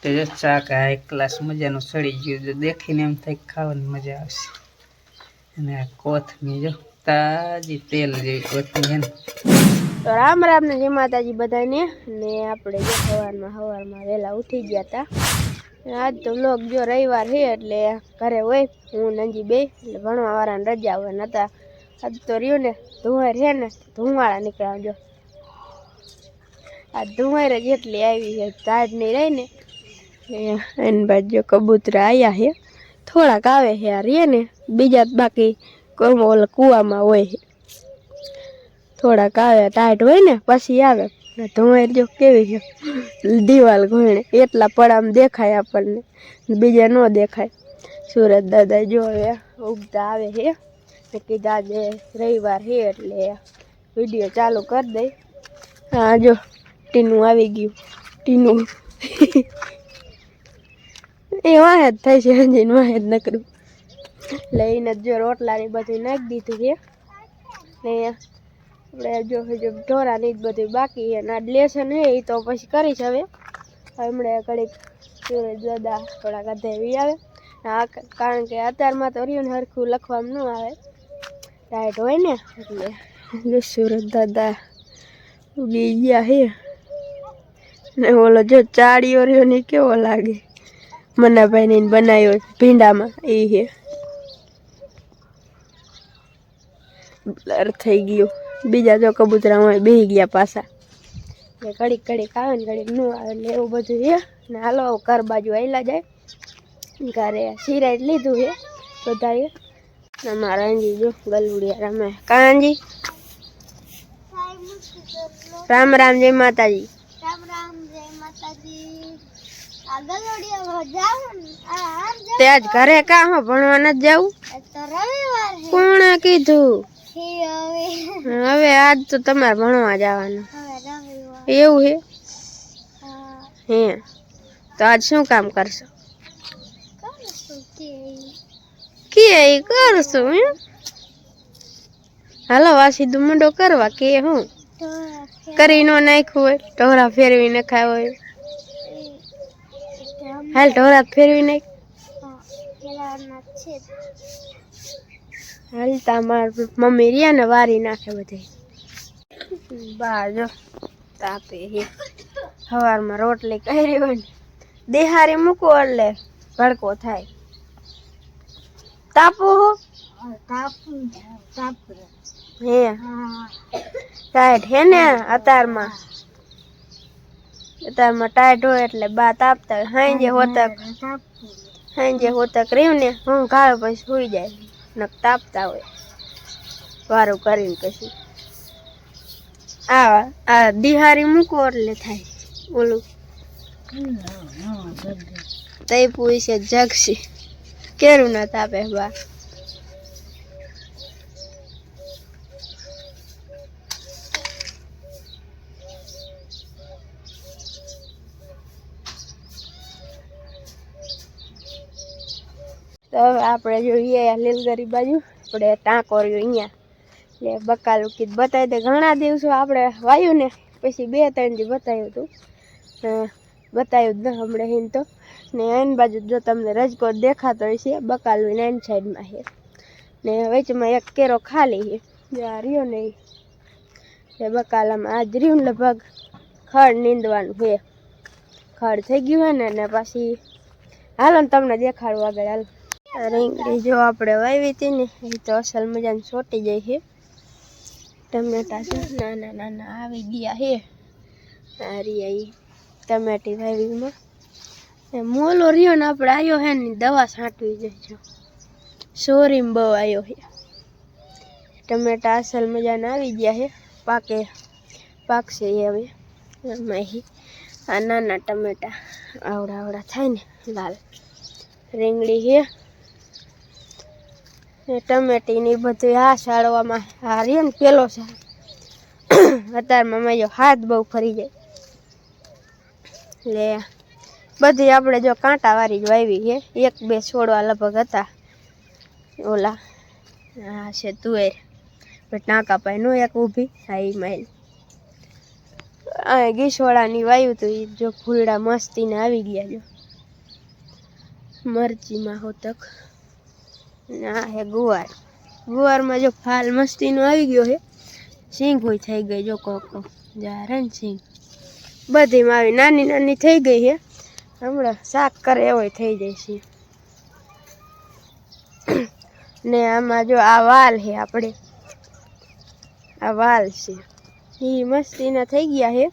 તો જો શાક આ એક ગ્લાસ મજાનું સડી ગયું, જો દેખીને એમ થાય ખાવાની મજા આવશે. અને આ કોથમી જો તાજી તેલ જેવી કોથમી છે ને. તો રામ રામ ને જય માતાજી બધાને. ને આપણે જો સવારમાં વહેલા ઉઠી ગયા હતા. આજ તો વ્લોગ જો રવિવાર છે એટલે ઘરે હોય હું નંજી બે એટલે ભણવા વાળાને રજા હોય નતા. આજ તો રહ્યું ને ધુંવાર છે ને ધુમાળા નીકળ્યા. જો આ ધુમાર જ એટલી આવી છે, ઝાડ નહીં રહી ને એની બાજુ જો કબૂતરા આવ્યા છે. થોડાક આવે છે આ રે ને, બીજા બાકી ઓલા કૂવામાં હોય છે. થોડાક આવે ટાઈટ હોય ને પછી આવે. ધુમાર જો કેવી છે દિવાલ ઘોણે એટલા પડામ દેખાય આપણને, બીજા ન દેખાય. સુરત દાદા જો હવે ઉગતા આવે છે. કીધું આજે રવિવાર છે એટલે વિડીયો ચાલુ કરી દઈ. હા જો ટીનું આવી ગયું. ટીનું એ વાહે જ થાય છે, હજી વાહે જ નકરું લઈને જો રોટલાની બધું નાખી દીધું છે. ને આપણે જો ઢોરાની જ બધું બાકી છે. ના લેસન છે એ તો પછી કરીશ. હવે હમણાં ઘડીક સુરજ દાદા થોડાક અધેવી આવે. હા કારણ કે અત્યારમાં તો રહ્યું ને હરખું લખવામાં ન આવે, ટાઈટ હોય ને એટલે. સુરજ દાદા ઉગી ગયા છે ને ઓલો જો ચાળીઓ રહ્યો ને કેવો લાગે મનાભાઈ ને બનાવ્યો ભીંડામાં એ છે. બ્લર થઈ ગયું. બીજા જો કબૂતરા હોય બેહી ગયા પાછા. ઘડીક ઘડીક આવે ને ઘડીક ન આવે એટલે એવું બધું છે. ને હાલો ઘર બાજુ આવેલા જાય. ઘરે સિરાજ લીધું છે બધાએ. મારા અંજી જો ગલુડિયા રમે. કાંજી રામ રામ જય માતાજી. રામ રામ જય માતાજી. આ ગલોડિયા જાવું તે આજ ઘરે કા હો ભણવા ન જાવું? તો રવિવાર છે. કોણે કીધું? હવે આજ તો તમારે ભણવા જવાનું રવિવાર એવું હે? હે તો આજ શું કામ કરશો? કરશું કે કરશું હે? હાલો વાસીદું મુંડો કરવા કે હું કરી નો નાખ્યું હોય, ઢોરા ફેરવી નખાય હોય. હાલ ઢોરા ફેરવી નાખ. હાલ તમાર મમ્મી રહ્યા ને વારી નાખે બધે. બહાર જો તાપે હે. સવારમાં રોટલી કરી હોય ને દેહારી મૂકો એટલે ભડકો થાય. તાપો હો હે ટાઈટ હે ને અત્યારમાં ટાઈટ હોય એટલે બા તાપતા હોય. હાંજે હોતક રહ્યું ને હું ઘાળ પછી સુઈ જાય ન તાપતા હોય વારું કરીને. પછી આ દિહારી મૂકો એટલે થાય ઓલું તઈ પૂછે જગસી કેરું ના તાપે બા. તો હવે આપણે જોઈએ લીલગરી બાજુ આપણે ટાંકો રહ્યો અહીંયા એટલે બકાલું કીધું બતાવી દે. ઘણા દિવસો આપણે વાયું ને પછી 2-3 દી બતાવ્યું હતું, બતાવ્યું જ ન હમણાં હિન તો. ને એની બાજુ જો તમને રજકોટ દેખાતો હોય છે બકાલું એની સાઈડમાં છે. ને વચમાં એક કેરો ખાલી છે જ્યાં રહ્યો ને એ બકાલામાં આજ રહ્યું ને લગભગ ખડ નીંદવાનું છે. ખડ થઈ ગયું હોય ને પછી હાલો ને તમને દેખાડું આગળ. હાલ રીંગણી જો આપણે વાવી હતી ને એ તો અસલ મજાની છોટી જાય છે. ટમેટા છે નાના નાના આવી ગયા છે. આ રહ્યા ટમેટી વાવીમાં મોલો રહ્યો ને આપણે આવ્યો હે ને દવા છાંટવી જાય. સોરીમ બહુ આવ્યો છે. ટમેટા અસલ મજાના આવી ગયા છે. પાકશે હવે એમાં આ નાના ટમેટા આવડા થાય ને લાલ. રીંગણી છે ને ટમેટી ની બધું આ શાળવામાં આ રહ્યો ને પેલો છે. અત્યારમાં મારો હાથ બહુ ફરી જાય એટલે બધી આપણે જો કાંટા વાળી જ વાવી છે. 1-2 છોડવા લગભગ હતા ઓલા. આ છે તુવેર ટાંકા પાઈ નો એક ઊભી હા એ માઇલ. આ ગીસવાળાની વાયુ તો એ જો ફૂલડા મસ્તીને આવી ગયા જો મરચીમાં હોતક. આ હે ગુવાર. ગુવારમાં જો ફાલ મસ્તીનો આવી ગયો છે. સિંગ હોય થઈ ગઈ જો કોકો જારે ને સિંગ બધીમાં આવી નાની નાની થઈ ગઈ છે. હમણાં શાક કરે એવો થઈ જાય છે. ને આમાં જો આ વાલ છે આપણે આ વાલ છે એ મસ્તીના થઈ ગયા છે.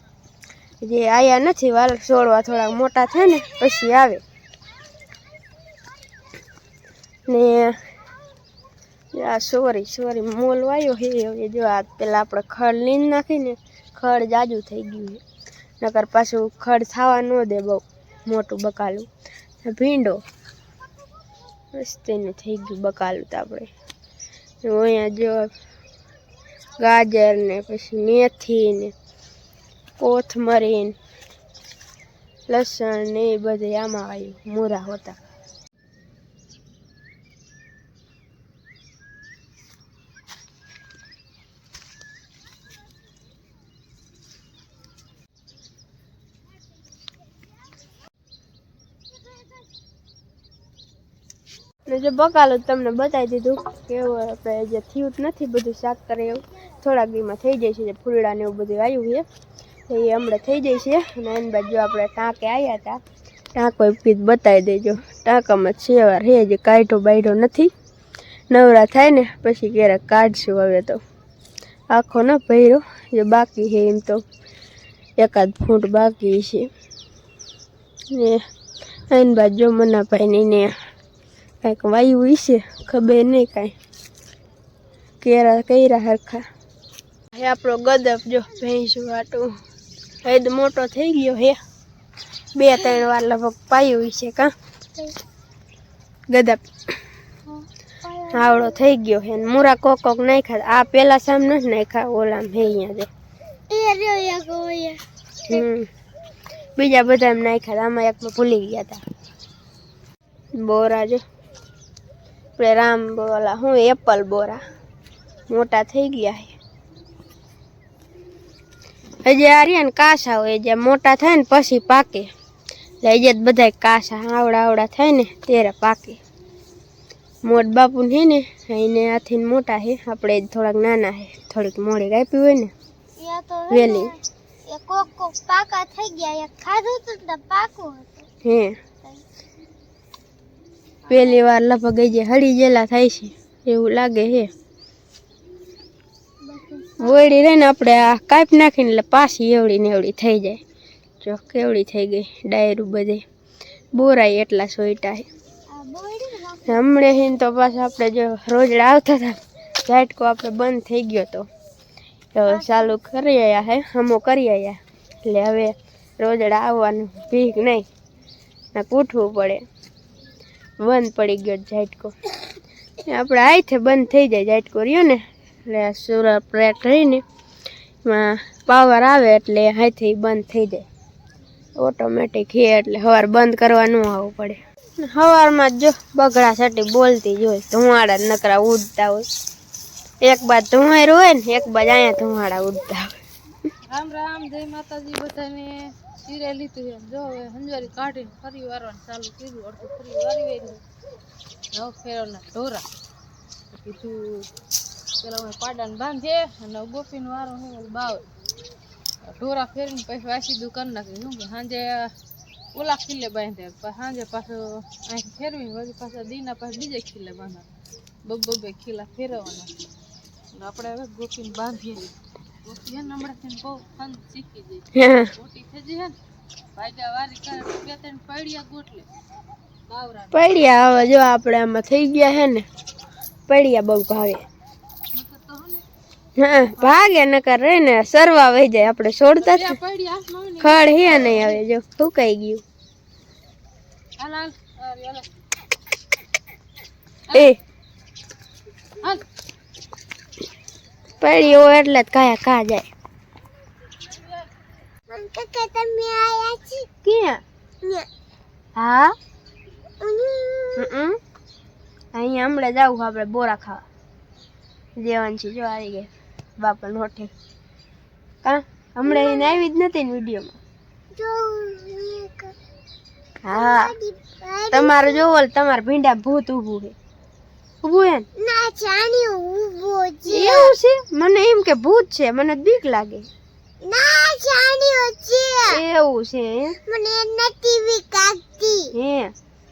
જે આયા નથી વાલ છોડવા થોડાક મોટા થાય ને પછી આવે. ને આ સોરી મોલ વાયો છે હવે જો આ પેલા આપણે ખડ લીન નાખીને ખડ જાજુ થઈ ગયું છે. નકર પાછું ખડ થવા ન દે બહુ મોટું બકાલું. ભીંડો મસ્તીનું થઈ ગયું બકાલું તો આપણે અહીંયા જો ગાજર ને પછી મેથી ને કોથમરી લસણ ને એ બધે આમાં આવ્યું મૂરા હોતા. જે બકાલું તમને બતાવી દીધું કેવું આપણે જે થયું નથી બધું શાક કરે એવું થોડાક દીમાં થઈ જાય છે. જે ફૂલડા ને એવું બધું આવ્યું છે એ હમણાં થઈ જાય છે. અને એની બાજુ આપણે ટાંકે આવ્યા હતા ટાંકો પીત બતાવી દેજો. ટાંકામાં સેવાર હે જે કાઢો બાયઢો નથી. નવરા થાય ને પછી ક્યારેક કાઢશું. હવે તો આખો ન ભર્યો જે બાકી છે એમ તો એકાદ ફૂટ બાકી છે. ને એની બાજુ મનાભાઈ ને કાંઈક વાયુ વિશે ખબર નહીં કાંઈ કેરા કર્યા હરખા. હે આપણો ગદપ જો ભેંસું વાટું હૈદ મોટો થઈ ગયો હે 2-3 વાર લગભગ પાયું છે કાં ગદપ આવડો થઈ ગયો હે. મૂરા કોક નાખ્યા આ પેલા સામ નથી નાખ્યા ઓલામ હે અહીંયા બીજા બધા નાખ્યા આમાં એકમાં ભૂલી ગયા હતા. બોરા જો આપણે રામ બોલા હું એપલ બોરા મોટા થઈ ગયા છે. હજી આ રહ્યા ને કાસા હોય જે મોટા થાય ને પછી પાકે એટલે હજી બધા કાસા આવડા થાય ને ત્યારે પાકે. મોટ બાપુ છે ને એને આથી મોટા છે આપણે થોડાક નાના છે થોડીક મોડી કાપી હોય ને વેલી પાકા થઈ ગયા ખાધું તો પાકું હે પહેલી વાર લગભગ જે હળી જેલા થાય છે એવું લાગે છે. વળી રહે ને આપણે આ કાપી નાખીને એટલે પાછી એવડી ને એવડી થઈ જાય. જો કેવડી થઈ ગઈ ડાયરું બધે બોરાય એટલા સોઈટા છે. હમણાં હિન તો પાછા આપણે જો રોજડા આવતા હતા ઝાટકો આપણે બંધ થઈ ગયો તો ચાલુ કરી આવ્યા હે હમો કરી આવ્યા એટલે હવે રોજડા આવવાનું ભીખ નહીં ના ઉઠવું પડે. બંધ પડી ગયો ઝાટકો આપણે આઈથે બંધ થઈ જાય ઝાટકો રહ્યો ને એટલે સુરત પ્લેટ રહીને એમાં પાવર આવે એટલે હાથે બંધ થઈ જાય ઓટોમેટિક હે એટલે સવાર બંધ કરવા ન આવવું પડે. સવારમાં જો બગડા સાટી બોલતી જ હોય ધુવાડા નકરા ઉડતા હોય. એક બાદ ધુવાયરું હોય ને એક બાદ અહીંયા ધુવાડા ઉડતા હોય. રામ રામ જય માતાજી બધાને. શીરે લીધું છે જો હવે હંજવારી કાઢીને ફરી વારવાનું ચાલુ કર્યું. અડધું ફરી વારી વેર્યું નવ ફેરવના ઢોરા કીધું પેલા અમે પાડાને બાંધીએ અને ગોપીનો વારો હું બાવ ઢોરા ફેરીને પછી વાસી દું કરી નાખી શું કે સાંજે ઓલા ખીલે બાંધે સાંજે પાછું અહીં ફેરવીને પછી પાછા દીના પાછા બીજે ખીલે બાંધવાના બબે ખીલા ફેરવવાના. આપણે હવે ગોપીને બાંધીએ. ગોપી હે ને હમણાંથી બહુ ફન શીખી જાય મોટી થઈ જાય ને ભાગ્યા વારી કરે 2-3 પડિયા ગોટલે બાવરા પડિયા હવે જો આપણે આમાં થઈ ગયા હે ને પડિયા બહુ ભાવે. હા ભાગે નકર રે ને સરવા વહી જાય આપણે છોડતા ખડ હે નહીં હવે જો સુકાઈ ગયું. એ પડી હોય એટલે જ કાયા કા જાય. તમે આયા છો ક્યાં? હા અહીંયા હમણાં જાવું આપણે બોરા ખાવા. જેવાન છે જો આવી ગયા બાપા હોઠે કા હમણાં એને આવી જ નથી ને વિડીયોમાં. હા તમારે જોવો તમારે ભીંડા ભૂત ઊભું છે. ઊભું હે ના જાણી ઊભો છે. એવું છે? મને એમ કે ભૂત છે, મને બીક લાગે. ના જાણી છે. એવું છે હે? મને નથી બીક લાગતી. હે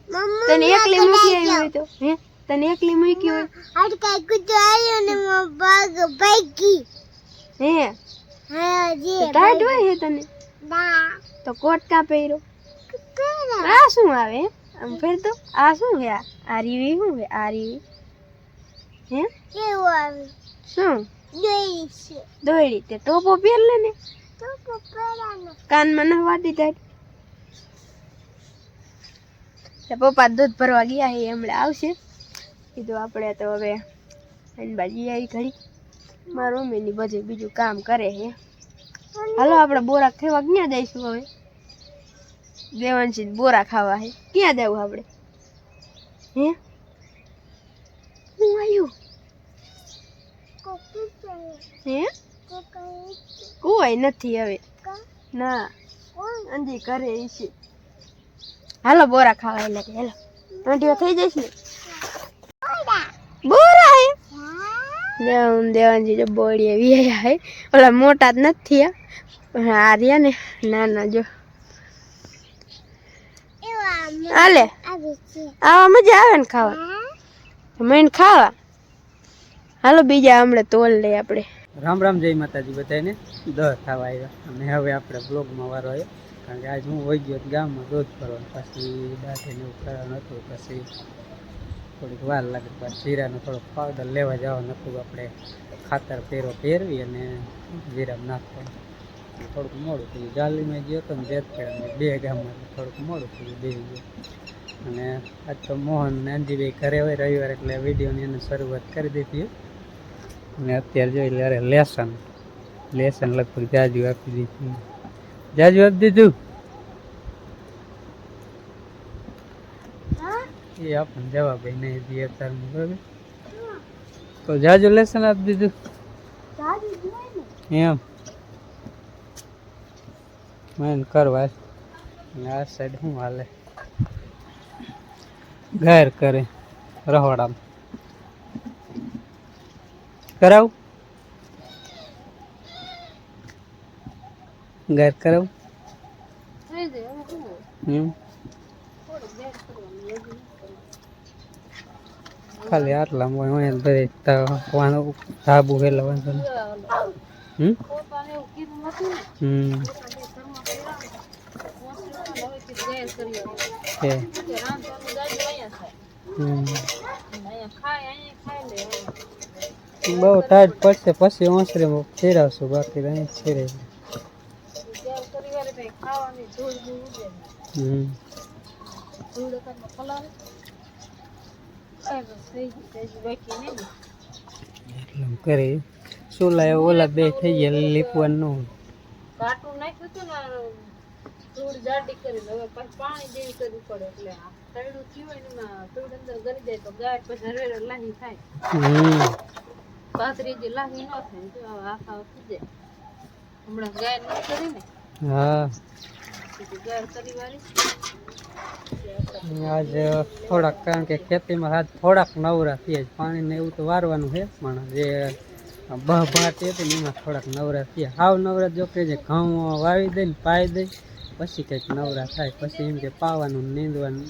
મમ્મી તને એકલી મૂકી આવી હોય તો? હે તને એકલી મૂકી હોય? અડકાઈ કૂદો આવ્યો ને ભાગ ભાગી. હે હા જે ટાઈટ હોય હે તને? ના તો કોટ કા પહેર્યો? આ શું આવે હે? આમ ફેર તો આ શું હે? આ રીવી શું હે? આ રીવી હે કેવું આવે શું જોઈ છે દોયડી તે ટોપો પહેર લે ને. તો પપ્પાનો કાનમાં ના વાટી જાય. તે પપ્પા દૂધ ભરવા ગયા હે, હમણાં આવશે. કીધું આપણે તો હવે એની બાજી આવી ઘડી. મારા મમ્મીની બધી બીજું કામ કરે હે. હાલો આપણે બોરા ખાવા ક્યાં જઈશું હવે? દેવાંશી બોરા ખાવા હે. ક્યાં જવું આપણે? હે હું આવ્યું કોકી છે હે? કોકી કોઈ નથી હવે. કા ના કોણ અંજી કરે છે. હાલો બોરા ખાવા એટલે કે હેલો ટાંટીઓ થઈ જઈશ ને. બોરા હે દેવાનજી જો બોડીએ વિયા હે. ઓલા મોટા જ નથી પણ આ રહ્યા ને નાના જો. એવા હાલે આવે છે આવા મજા આવે ને ખાવા મેન ખાવા. હાલો બીજા હમણાં તોલ લઈએ આપણે. રામ રામ જય માતાજી બધાને. દસ થવા આવ્યા અને હવે આપણે બ્લોગમાં વારો આવ્યો. કારણ કે આજ હું વહી ગયો ગામમાં દૂધ ભરવાનું, પછી દાઢીને એવું કરવાનું હતું, પછી થોડીક વાર લાગે, પછી જીરાનો થોડોક પાવડર લેવા જવાનું હતું. આપણે ખાતર ફેરવી અને જીરામાં નાખવાનું. થોડુંક મોડું થયું. જાલીમાં ગયો હતો ને જેતપેડામાં બે ગામમાં થોડુંક મોડું થયું બે ગયો. અને આજ તો મોહન ને અંજીભાઈ ઘરે હોય રવિવાર એટલે વિડીયોની એને શરૂઆત કરી દીધી. અને અત્યારે જોઈ લે લેસન લગભગ જાજુ આપી દીધું. જાજુ આપી દીધું એ આપણને જવાબ નહીં દે અત્યારમાં, બરાબર? તો જાજુ લેસન આપી દીધું એમ મને કરવા. આ સાઈડ શું હાલે? ઘર કરે રહોડામાં કરાવું ઘર કરાવું થઈ જાય હવે શું હોય? એમ થોડુંક ગેસ કરવાનું હજી. ખાલી આટલા હોય દરેક ધાબુ હેલા વાંધો નહીં. પોતાને એવું કીધું નથી ને. પોતાને ઘરમાં કર્યા હવે કીધું ગેસ કરી આવે. હે કે રાંધવાનું દાદુ અહીંયા થાય. અહીંયા ખાય લે હવે. બહુ ટાઈટ પડશે પછી ઓસરે ફેરવશું, બાકી અહીં ફેરે. ગેસ કરી વારે ભાઈ ખાવાની ધૂળ બૂળ ઉડે ને. ધૂળ એકાદમાં પલાળે. બસ થઈ ગઈ બાકી નહીં ને. એટલે કરે સોલા ઓલા બે થઈ ગયા લીપવાનું. કાટું નાખ્યું હતું ને ધૂળ જાડી કરી હવે પછી પાણી જેવી કરવી પડે એટલે આ તળું થયું હોય ને એમાં ધૂળ અંદર ગરી જાય તો ગાય પછી હરવેર લાહી થાય. પાથરી જે લાહી ન થાય તો આખા થઈ જાય. હમણાં ગાય ન કરી ને હા ગાય કરી વાળી આજ થોડાક, કારણ કે ખેતીમાં આજ થોડાક નવરા થયા. પાણીને એવું તો વારવાનું છે પણ જે બહભાટી હતી ને એમાં થોડાક નવરા થયા. હાવ નવરા જો કે જે ઘઉં વાવી દે ને પાઈ દે પછી કંઈક નવરા થાય. પછી એમ કે પાવાનું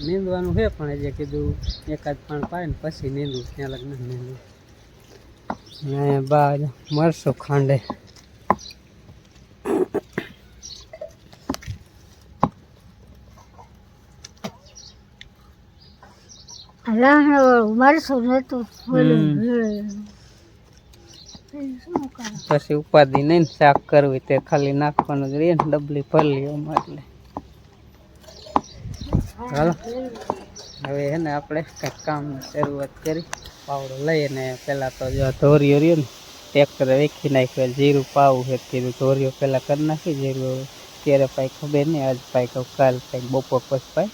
નીંદવાનું છે પણ જે કીધું એકાદ પાણ પાય ને પછી નીંદવું, ત્યાં લગ નથી નીંદવું. અહીંયા બા મરસો ખાંડે. મરસું નતું પછી ઉપાધિ નહીં ને શાક કરવી તે ખાલી નાખવાનું જ રહે ને ડબલી ભરલી એમાં. એટલે હાલો હવે હે ને આપણે કંઈક કામની શરૂઆત કરી. પાવડો લઈને પહેલાં તો જો ધોરીઓ રહ્યો ને ટ્રેક્ટરે વેખી નાખ્યો. જીરું પાવું છે કીધું ધોરીઓ પહેલાં કરી નાખી. જીરું હવે ત્યારે પાઈ ખબર નહીં, આજ પાઈ કહું કાલ પાઈ બપોર પછી પાઈ.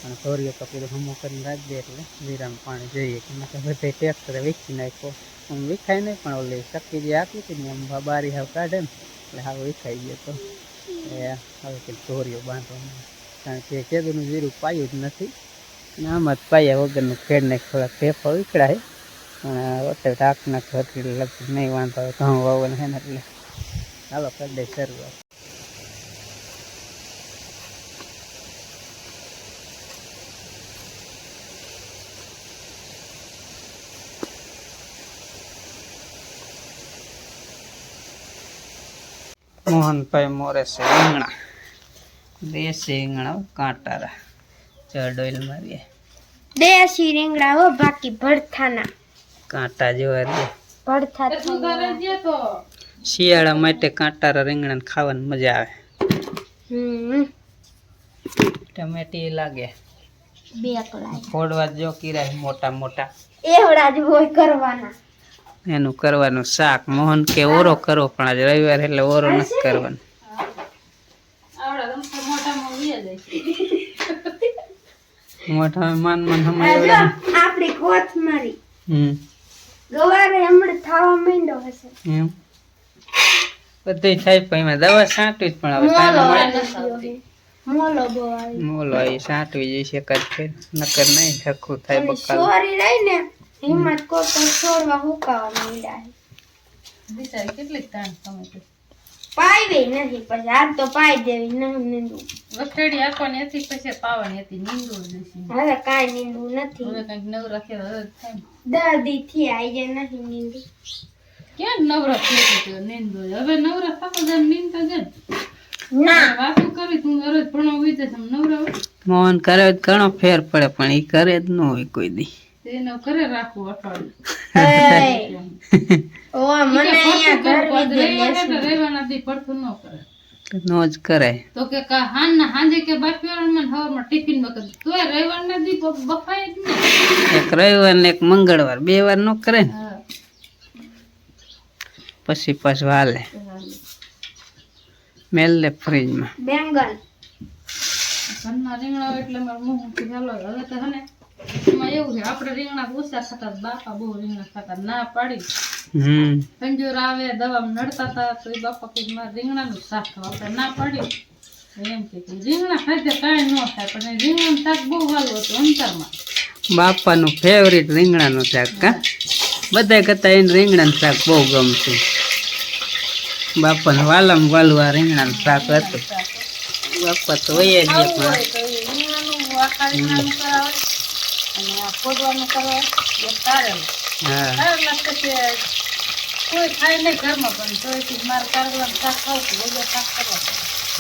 અને ધોરીઓ તો કીધું હમો કરીને રાખી દે એટલે જીરામાં પાણી જઈએ કે મેં બધે ટ્રેક્ટરે વેચી નાખ્યો. હું વિખાય નહીં પણ ઓલી ચક્કી જે આપી હતી ને એમ બારી હાવ કાઢે ને એટલે હાવ વિખાઈ ગયો તો એ હવે કંઈક ધોરીઓ બાંધવાનું, કારણ કે ખેડૂતનું જીરું પાયું જ નથી અને આમાં જ પાયા વગરનું ખેડને થોડાક ફેફા ઉકળાય પણ અત્યારે ઢાક નાખ હતી એટલે લગભગ નહીં વાંધો આવે ઘઉં વાવવાનું છે ને એટલે હાલો કરી દે શરૂઆત. મોહનભાઈ મોરે છે રીંગણા, દેશી રીંગણા કાંટારા ચડોઈલ મારીએ દેશી રીંગણા હો, બાકી ભડથાના કાંટા જેવા રે. ભડથા શિયાળા માટે કાંટારા રીંગણા ખાવાની મજા આવે. ટમેટી લાગે બે કલાક ફોડવા જો કિરાય મોટા મોટા એવડા જ હોય કરવાના. એનું કરવાનું શાક. મોહન કે ઓરો કરો પણ આજે રવિવાર એટલે ઓરો નથી કરવાનો. મોટા માન માન હમાય આપડી કોથમરી ગવારે હમણાં થવા માંડ્યો હશે. એમ બધું થાય પણ એમાં દવા છાંટવી જ પણ હવે ટાઈમ મળે. મોલો બહુ આવી મોલો એ છાંટવી જઈશે કદ ફેર નકર નહીં ઠક્કું થાય બકાલ. સોરી રહી ને હિંમત કો તો છોડવા હુકાવા માંડ્યા બિચારી કેટલી તાણ તમે પાઈ નહીં પછી આ તો પાઈ દેવી નહીં નીંદવું. વસ્ટેડી આપવાની હતી પછી પાવાની હતી નીંદવું દેશી. હવે કાંઈ નીંદવું નથી. હવે કંઈક નવરા થયા હવે થાય ને. દાદી થી આઈ જાય નહીં નીંદવું. ક્યાં નવરા થયા નીંદો હવે નવરા થતા જાય નીંદતા જાય ના વાતું કરી તું રોજ ભણવા હોય તો નવરા હોય. મોહન કરે તો ઘણો ફેર પડે પણ એ કરે જ ન હોય કોઈ દી. એનો ઘરે રાખવું અઠવાડિયું. ઓ મને અહીંયા ઘર રહેવાના દી પડતું ન કરે નો જ કરાય તો કે હાંજે કે બાફીવાળામાં હવારમાં ટિફિન વખત તોય રવિવારના દી બફાય જ ને. એક રવિવાર ને એક મંગળવાર 2 વાર નો કરે ને પછી પાછું હાલે મેલ લે ફ્રીજમાં. બેંગલ ઘરના રીંગણા હોય એટલે મારે મોહ ચાલો હવે તો હને એમાં એવું છે આપણે રીંગણા ઓછા ખાતા બાપા બહુ રીંગણા ખાતા ના પાડી ખંજૂર આવે દવામાં નડતા હતા તો એ બાપા કઈ મારે રીંગણાનું શાક ખાવા આપણે ના પાડી એમ કે રીંગણા ખાતે કાંઈ ન થાય પણ રીંગણાનું શાક બહુ વાલું હતું અંતરમાં. બાપાનું ફેવરિટ રીંગણાનું શાક કા બધા કરતા એને રીંગણાનું શાક બહુ ગમતું. બાપાનું વાલામાં વાલું આ રીંગણાનું શાક હતું. બાપા તો હોય જ પણ રીંગણાનું આખા રીંગણાનું કરાવે અને આ ફોડવાનું કરાવે એ કારેલું. હા કારેલા પછી કોઈ ખાય નહીં ઘરમાં પણ તોયથી મારે કારેલાનું શાક ખાવું બધું શાક કરવા.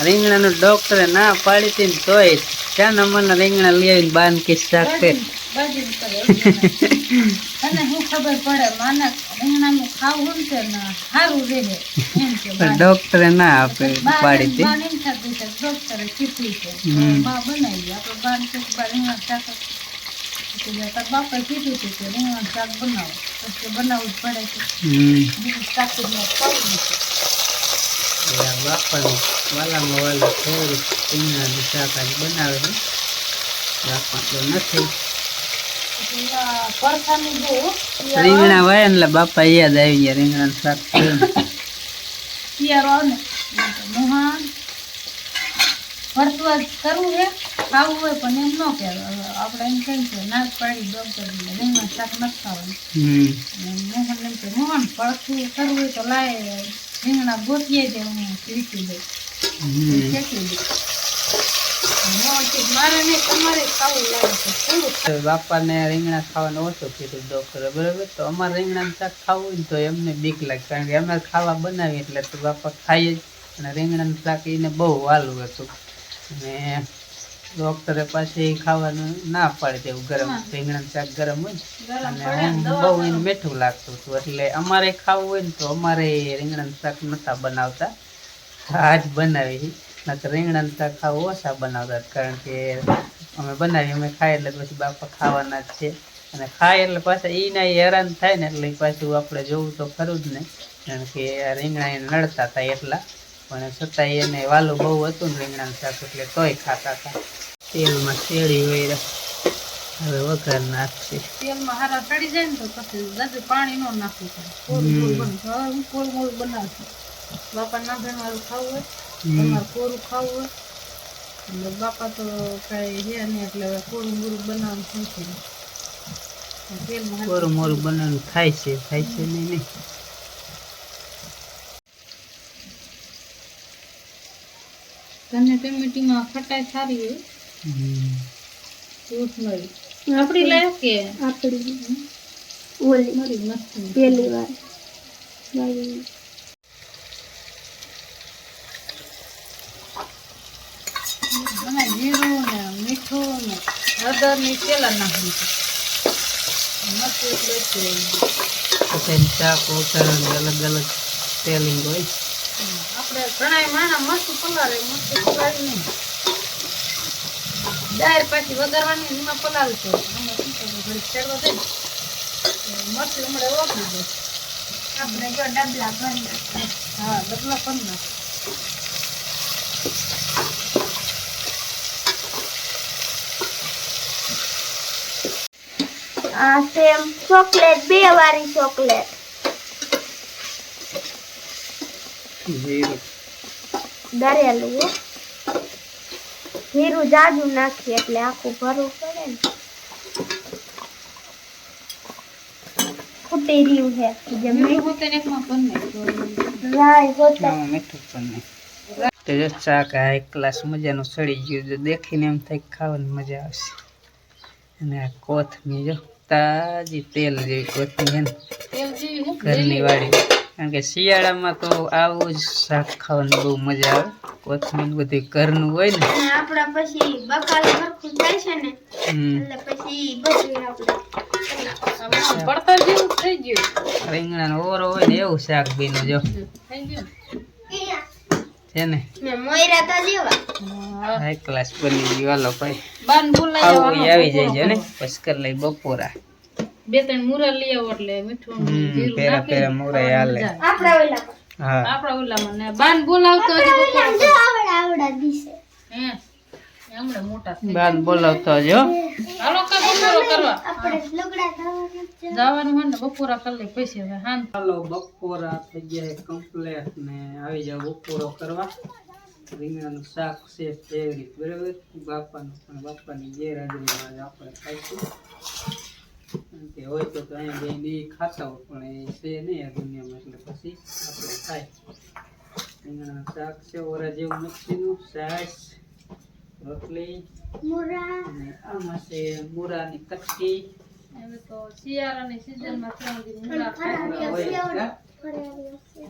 રીંગણાનું ડોક્ટરે ના પાડી હતી ને તોય ક્યાં નંબરના રીંગણા લઈ આવીને બાંધ શાક કરે. બાજીને કરે અને હું ખબર પડે માને રીંગણાનું ખાવું છે ને સારું રહે એમ કે ડોક્ટરે ના આપે પાડી હતી. ડોક્ટરે કીધું છે બા બનાવી દે આપણે બાન રીંગણા શાક બાપાએ કીધું હતું કે રીંગણા શાક બનાવો પછી બનાવવું જ પડે છે બીજું શાક ખાવું છે. બાપાનું વાલામાં વાલા ફેવરિટ રીંગણાનું શાક આજ બનાવે છે. બાપા તો નથી પરસાની બહુ રીંગણા વાય એટલે બાપા યાદ આવી ગયા રીંગણાનું શાક શિયાળો આવે ને મોહન ભરતું કરવું છે ખાવું હોય પણ એમ ન કહેવાય આપણે એમ કહીએ કે ના પાડી ડોક્ટર રીંગણા શાક નથી ખાવાનું. મોહન એમ કે મોહન ભરતું કરવું હોય તો લાય રીંગણા ગોતીએ દે હું વીટી દઉં શેકી દઉં. મારે નહીં તમારે ખાવું લાગે છે થોડું. બાપાને રીંગણા ખાવાનું ઓછું કીધું ડોક્ટરે બરાબર. તો અમારે રીંગણાનું શાક ખાવું હોય ને તો એમને બીક લાગે કારણ કે અમે ખાવા બનાવીએ એટલે તો બાપા ખાઈએ જ અને રીંગણાનું શાક એને બહુ વાલું હતું અને ડોક્ટરે પાછી ખાવાનું ના પાડી દેવું ગરમ રીંગણાનું શાક ગરમ હોય અને બહુ એને મીઠું લાગતું હતું એટલે અમારે ખાવું હોય ને તો અમારે રીંગણાનું શાક નતા બનાવતા. આજ બનાવી નકર રીંગણાનું શાક ખાવું ઓછા બનાવતા કારણ કે અમે બનાવી અમે ખાય એટલે પછી બાપા ખાવાના જ છે અને ખાય એટલે પાછા એના હેરાન થાય ને એટલે પાછું આપણે જોવું તો ખરું જ ને કારણ કે રીંગણા એને નડતા હતા એટલા પણ છતાંય એને વાલું બહુ હતું ને રીંગણાનું શાક એટલે તોય ખાતા હતા. તેલમાં શેરડી હોય હવે વઘાર નાખશે. તેલમાં હારા ચડી જાય ને તો પછી જાજુ પાણી ન નાખવું પડે. કોળ મોળ બનાવશું બાપા નાંદણ વાળું ખાવું હોય, તમારે કોરું ખાવું હોય, એટલે બાપા તો કાંઈ છે નહીં, એટલે હવે કોરું મોરું બનાવવાનું થાય છે. તેલમાં કોરું મોરું બનાવવાનું થાય છે નહીં. તને ટમેટીમાં ખટાઈ સારી હોય, ફ્રૂટ મળી આપણી લાયક કે આપણી ઓલી મળી મસ્ત પહેલી વાર વાવી. અને જીરું ને મીઠું ને હળદર ની તેલા નાખી મસ્ત એટલે પછી શાક ઉતારવાનું અલગ અલગ તેલિંગ હોય. આપણે ઘણા માણા મસ્ત પલાળે, મસ્ત પલાળી નહીં દાળ પાછી વઘારવાની એમાં પલાળી છે. આમાં શું કરે ઘડી ચડવા દે મસ્ત હમણાં ઓગળી દે. આપણે જો ડબલા ભરી નાખીએ. હા ડબલા પણ નાખ. આ સેમ ચોકલેટ 2 વાળી ચોકલેટ જીરું દરેલું હો. જીરું જાજુ નાખીએ એટલે આખું ભરવું પડે ને. ફૂટી રહ્યું છે જે મીઠું હોતે ને એકમાં પણ રાય હોતા મીઠું પણ નહીં. તો જો શાક આ એક ગ્લાસ મજાનું સડી ગયું, જો દેખીને એમ થાય કે ખાવાની મજા આવશે. અને આ કોથમીર જો તાજી તેલ જેવી કોથમીર છે ને તેલ જેવી ઘરની વાળી, કારણ કે શિયાળામાં તો આવું જ શાક ખાવાની બહુ મજા આવે. કોથમીર બધું ઘરનું હોય ને. અને આપડા પછી બકાલું સરખું થાય છે ને એટલે પછી બધું આપણે પડતર જેવું થઈ ગયું. રીંગણાનો ઓરો હોય ને એવું શાક બીનું જો થઈ ગયું છે ને ને મોયરા તો લેવા હાઈ ક્લાસ બની ગયું. હાલો ભાઈ બાન બોલાઈ આવું ઈ આવી જાય છે ને પછી કરી લઈ બપોરા. 2-3 મુરા લઈ આવો એટલે મીઠું જીરું પેરા નાખી પેરા મોરાય હાલે. આપડા ઓલા હા આપડા ઓલામાં ને બાન બોલાવતો હજી બપોરે. જો આવડા દિશે હે હમણાં મોટા થઈ બાન બોલાવતો જો. હાલો કા બપોરો કરવા આપણે લુગડા ધોવાના જવાનું હોય ને બપોરા કરી લઈ પછી હવે હાન હાલો બપોરા થઈ ગયા કમ્પ્લેટ ને આવી જાવ બપોરો કરવા. રીંગણાનું શાક છે ફેવરિટ બરાબર બાપાનું, પણ બાપાની ગેરહાજરીમાં જ આપણે ખાઈશું. કારણ કે હોય તો અહીંયા જઈને એ ખાતા હોય પણ એ છે નહીં આ દુનિયામાં, એટલે પછી આપણે ખાય. રીંગણાનું શાક છે ઓરા જેવું મચ્છીનું છાશ રોટલી મુરા અને આમાં છે મૂરાની કટકી હવે તો શિયાળાની સિઝનમાં ત્રણ દી મુરા ખાય હોય ફરાળિયો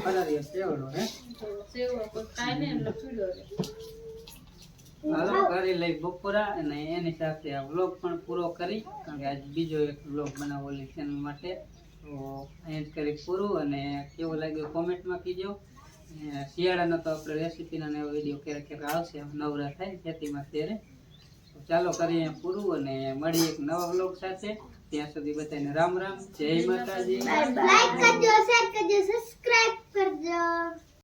ફરારીઓ સેવડો હે. તો સેવો કોઈ ખાય ને એટલે પીળો રહે. હાલો કરી લઈ બપોરા અને એની સાથે આ વ્લોગ પણ પૂરો કરી, કારણ કે આજ બીજો એક વ્લોગ બનાવો ઓલી ચેનલ માટે. તો અહીં જ કરી પૂરું, અને કેવો લાગ્યો કોમેન્ટમાં કીજો. શિયાળાનો તો આપણે રેસીપીના એવો વિડીયો ક્યારેક ક્યારેક આવશે નવરા થાય ખેતીમાં ત્યારે. તો ચાલો કરીએ પૂરું અને મળીએ એક નવા વ્લોગ સાથે. ત્યાં સુધી બધાને રામ રામ, જય માતાજી. લાઈક કરજો, શેર કરજો, સબસ્ક્રાઇબ કરજો.